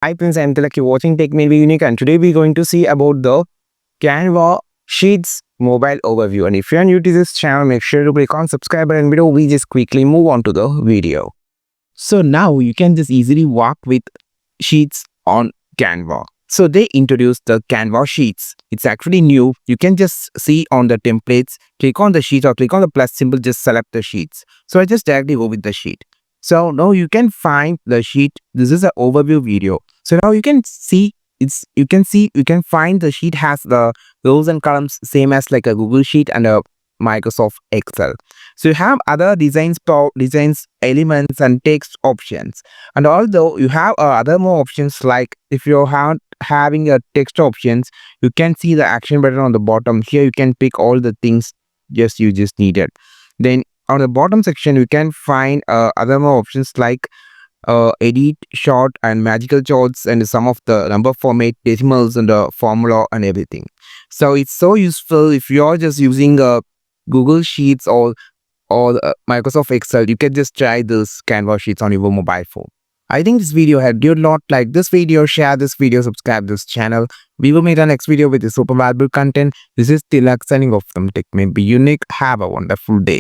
Hi friends, I'm Tilak, you're watching Tech Maybe Unique, and today we're going to see about the Canva Sheets mobile overview. And if you're new to this channel, make sure to click on subscribe button below. We just quickly move on to the video. So now you can just easily work with Sheets on Canva. So they introduced the Canva Sheets. It's actually new. You can just see on the templates, click on the sheet or click on the plus symbol, just select the sheets. So I just directly go with the sheet. So now you can find the sheet. This is an overview video. So now you can see you can find the sheet has the rows and columns same as like a Google Sheet and a Microsoft Excel. So you have other designs, elements and text options. And although you have other more options, like if you're having a text options, you can see the action button on the bottom. Here you can pick all the things you just needed. Then on the bottom section, you can find other more options like edit, short and magical charts and some of the number format, decimals and the formula and everything. So it's so useful if you're just using Google Sheets or Microsoft Excel. You can just try this Canva Sheets on your mobile phone. I think this video helped you a lot. Like this video, share this video, subscribe this channel. We will meet our next video with super valuable content. This is Tilak signing off from Tech Maybe Unique. Have a wonderful day.